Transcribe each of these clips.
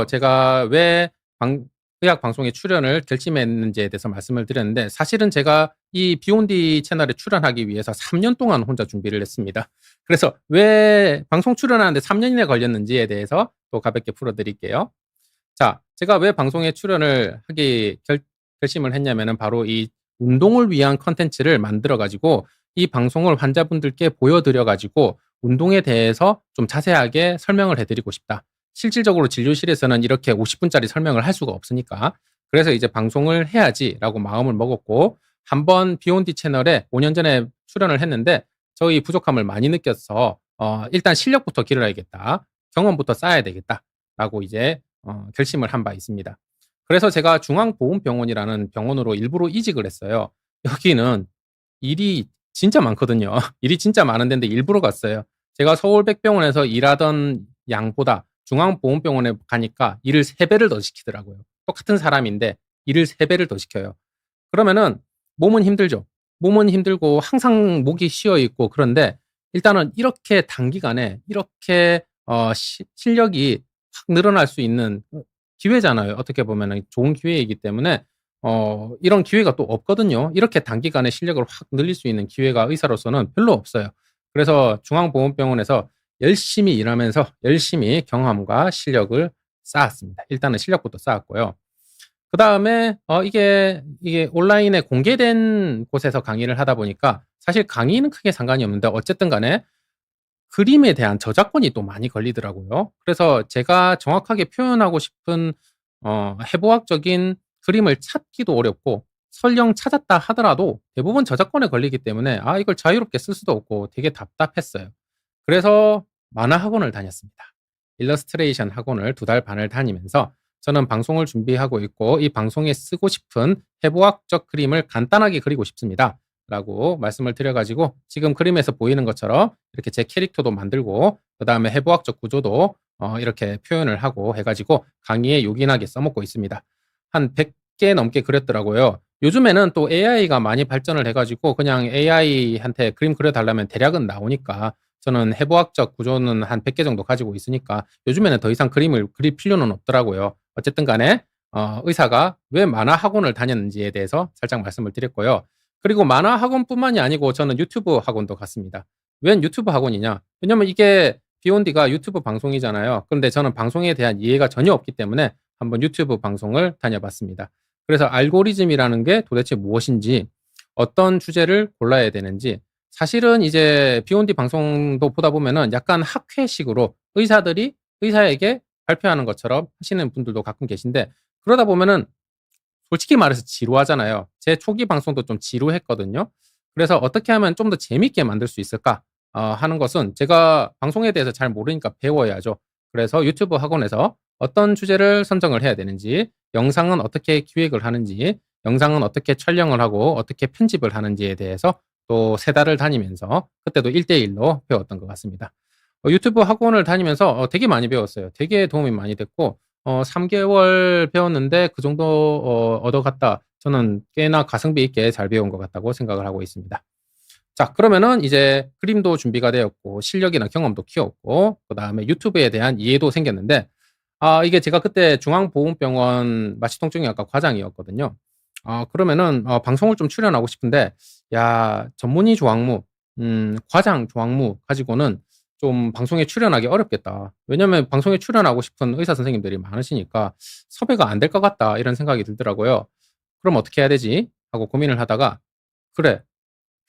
제가 왜 의학 방송에 출연을 결심했는지에 대해서 말씀을 드렸는데, 사실은 제가 이 비욘디 채널에 출연하기 위해서 3년 동안 혼자 준비를 했습니다. 그래서 왜 방송 출연하는데 3년이나 걸렸는지에 대해서 또 가볍게 풀어드릴게요. 자, 제가 왜 방송에 출연을 하기 결심을 했냐면은 바로 이 운동을 위한 컨텐츠를 만들어 가지고 이 방송을 환자분들께 보여드려 가지고 운동에 대해서 좀 자세하게 설명을 해드리고 싶다. 실질적으로 진료실에서는 이렇게 50분짜리 설명을 할 수가 없으니까. 그래서 이제 방송을 해야지라고 마음을 먹었고, 한번 비욘디 채널에 5년 전에 출연을 했는데 저희 부족함을 많이 느껴서 일단 실력부터 길러야겠다. 경험부터 쌓아야 되겠다라고 이제 결심을 한 바 있습니다. 그래서 제가 중앙보훈병원이라는 병원으로 일부러 이직을 했어요. 여기는 일이 진짜 많거든요. 일이 진짜 많은 데인데 일부러 갔어요. 제가 서울백병원에서 일하던 양보다 중앙보훈병원에 가니까 일을 3배를 더 시키더라고요. 똑같은 사람인데 일을 3배를 더 시켜요. 그러면은 몸은 힘들죠. 몸은 힘들고 항상 목이 쉬어 있고, 그런데 일단은 이렇게 단기간에 이렇게 실력이 확 늘어날 수 있는 기회잖아요. 어떻게 보면은 좋은 기회이기 때문에 이런 기회가 또 없거든요. 이렇게 단기간에 실력을 확 늘릴 수 있는 기회가 의사로서는 별로 없어요. 그래서 중앙보건병원에서 열심히 일하면서 열심히 경험과 실력을 쌓았습니다. 일단은 실력부터 쌓았고요. 그다음에 이게 온라인에 공개된 곳에서 강의를 하다 보니까 사실 강의는 크게 상관이 없는데, 어쨌든 간에 그림에 대한 저작권이 또 많이 걸리더라고요. 그래서 제가 정확하게 표현하고 싶은 해부학적인 그림을 찾기도 어렵고, 설령 찾았다 하더라도 대부분 저작권에 걸리기 때문에 이걸 자유롭게 쓸 수도 없고 되게 답답했어요. 그래서 만화 학원을 다녔습니다. 일러스트레이션 학원을 2달 반을 다니면서 저는 방송을 준비하고 있고 이 방송에 쓰고 싶은 해부학적 그림을 간단하게 그리고 싶습니다. 라고 말씀을 드려가지고 지금 그림에서 보이는 것처럼 이렇게 제 캐릭터도 만들고, 그 다음에 해부학적 구조도 이렇게 표현을 하고 해가지고 강의에 요긴하게 써먹고 있습니다. 한 100개 넘게 그렸더라고요. 요즘에는 또 AI가 많이 발전을 해가지고 그냥 AI한테 그림 그려달라면 대략은 나오니까, 저는 해부학적 구조는 한 100개 정도 가지고 있으니까 요즘에는 더 이상 그림을 그릴 필요는 없더라고요. 어쨌든 간에 의사가 왜 만화 학원을 다녔는지에 대해서 살짝 말씀을 드렸고요. 그리고 만화 학원뿐만이 아니고 저는 유튜브 학원도 갔습니다. 웬 유튜브 학원이냐? 왜냐면 이게 비욘디가 유튜브 방송이잖아요. 그런데 저는 방송에 대한 이해가 전혀 없기 때문에 한번 유튜브 방송을 다녀봤습니다. 그래서 알고리즘이라는 게 도대체 무엇인지, 어떤 주제를 골라야 되는지, 사실은 이제 비욘디 방송도 보다 보면은 약간 학회식으로 의사들이 의사에게 발표하는 것처럼 하시는 분들도 가끔 계신데, 그러다 보면은 솔직히 말해서 지루하잖아요. 제 초기 방송도 좀 지루했거든요. 그래서 어떻게 하면 좀 더 재밌게 만들 수 있을까 하는 것은 제가 방송에 대해서 잘 모르니까 배워야죠. 그래서 유튜브 학원에서 어떤 주제를 선정을 해야 되는지, 영상은 어떻게 기획을 하는지, 영상은 어떻게 촬영을 하고 어떻게 편집을 하는지에 대해서 또 3달을 다니면서 그때도 1대1로 배웠던 것 같습니다. 유튜브 학원을 다니면서 되게 많이 배웠어요. 되게 도움이 많이 됐고 3개월 배웠는데 그 정도 얻어갔다. 저는 꽤나 가성비 있게 잘 배운 것 같다고 생각을 하고 있습니다. 자, 그러면은 이제 그림도 준비가 되었고 실력이나 경험도 키웠고 그다음에 유튜브에 대한 이해도 생겼는데, 이게 제가 그때 중앙보훈병원 마취통증의학과 과장이었거든요. 그러면은 방송을 좀 출연하고 싶은데, 야, 전문의 조항무, 과장 조항무 가지고는 좀 방송에 출연하기 어렵겠다. 왜냐면 방송에 출연하고 싶은 의사 선생님들이 많으시니까 섭외가 안 될 것 같다, 이런 생각이 들더라고요. 그럼 어떻게 해야 되지? 하고 고민을 하다가, 그래,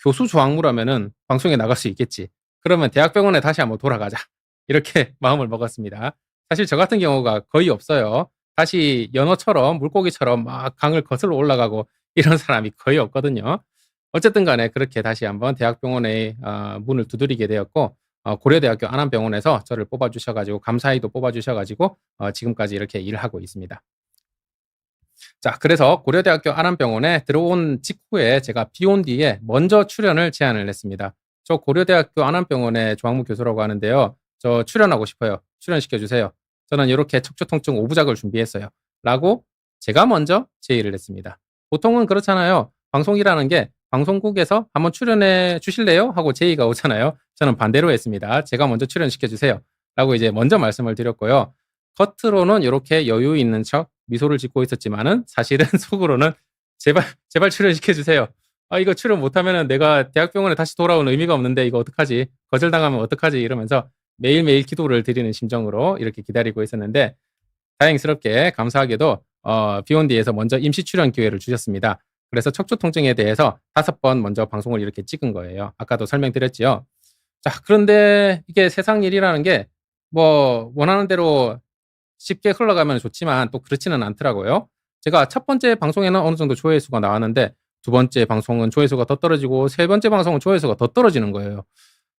교수 조항무라면은 방송에 나갈 수 있겠지. 그러면 대학병원에 다시 한번 돌아가자. 이렇게 마음을 먹었습니다. 사실 저 같은 경우가 거의 없어요. 다시 연어처럼 물고기처럼 막 강을 거슬러 올라가고 이런 사람이 거의 없거든요. 어쨌든 간에 그렇게 다시 한번 대학병원의 문을 두드리게 되었고, 고려대학교 안암병원에서 저를 뽑아주셔가지고 감사히도 뽑아주셔가지고 지금까지 이렇게 일을 하고 있습니다. 자, 그래서 고려대학교 안암병원에 들어온 직후에 제가 비욘디에 먼저 출연을 제안을 했습니다. 저 고려대학교 안암병원의 조항무 교수라고 하는데요. 저 출연하고 싶어요. 출연시켜 주세요. 저는 이렇게 척추통증 5부작을 준비했어요. 라고 제가 먼저 제의를 했습니다. 보통은 그렇잖아요. 방송이라는 게 방송국에서 한번 출연해 주실래요? 하고 제의가 오잖아요. 저는 반대로 했습니다. 제가 먼저 출연시켜 주세요. 라고 이제 먼저 말씀을 드렸고요. 겉으로는 이렇게 여유 있는 척 미소를 짓고 있었지만은 사실은 속으로는 "제발, 제발 출연시켜 주세요. 아 이거 출연 못하면은 내가 대학병원에 다시 돌아온 의미가 없는데 이거 어떡하지? 거절당하면 어떡하지?" 이러면서 매일매일 기도를 드리는 심정으로 이렇게 기다리고 있었는데 다행스럽게 감사하게도 비욘디에서 먼저 임시 출연 기회를 주셨습니다. 그래서 척추 통증에 대해서 5번 먼저 방송을 이렇게 찍은 거예요. 아까도 설명드렸지요. 자 그런데 이게 세상 일이라는 게 뭐 원하는 대로 쉽게 흘러가면 좋지만 또 그렇지는 않더라고요. 제가 첫 번째 방송에는 어느 정도 조회수가 나왔는데 두 번째 방송은 조회수가 더 떨어지고 세 번째 방송은 조회수가 더 떨어지는 거예요.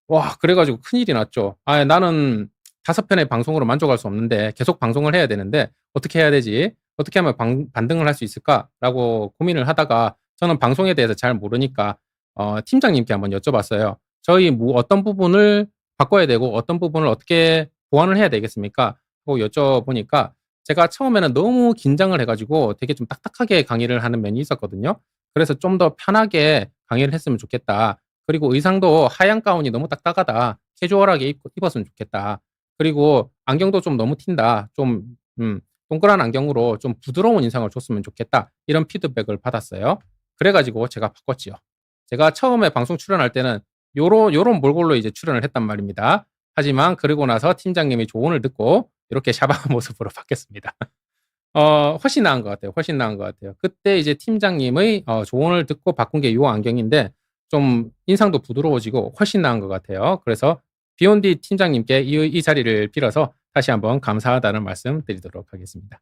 와 그래 가지고 큰일이 났죠. 아 나는 5편의 방송으로 만족할 수 없는데 계속 방송을 해야 되는데 '어떻게 해야 되지? 어떻게 하면 반등을 할 수 있을까?'라고 고민을 하다가 저는 방송에 대해서 잘 모르니까 팀장님께 한번 여쭤봤어요. "저희 뭐 어떤 부분을 바꿔야 되고 어떤 부분을 어떻게 보완을 해야 되겠습니까?" 하고 여쭤보니까 제가 처음에는 너무 긴장을 해 가지고 되게 좀 딱딱하게 강의를 하는 면이 있었거든요. 그래서 "좀 더 편하게 강의를 했으면 좋겠다. 그리고 의상도 하얀 가운이 너무 딱딱하다. 캐주얼하게 입었으면 좋겠다. 그리고 안경도 좀 너무 튄다. 좀 동그란 안경으로 좀 부드러운 인상을 줬으면 좋겠다." 이런 피드백을 받았어요. 그래 가지고 제가 바꿨지요. 제가 처음에 방송 출연할 때는 요런 몰골로 이제 출연을 했단 말입니다. 하지만 그러고 나서 팀장님의 조언을 듣고 이렇게 샤바한 모습으로 바뀌었습니다. 훨씬 나은 것 같아요. 훨씬 나은 것 같아요. 그때 이제 팀장님의 조언을 듣고 바꾼 게 요 안경인데 좀 인상도 부드러워지고 훨씬 나은 것 같아요. 그래서 비욘디 팀장님께 이 자리를 빌어서 다시 한번 감사하다는 말씀 드리도록 하겠습니다.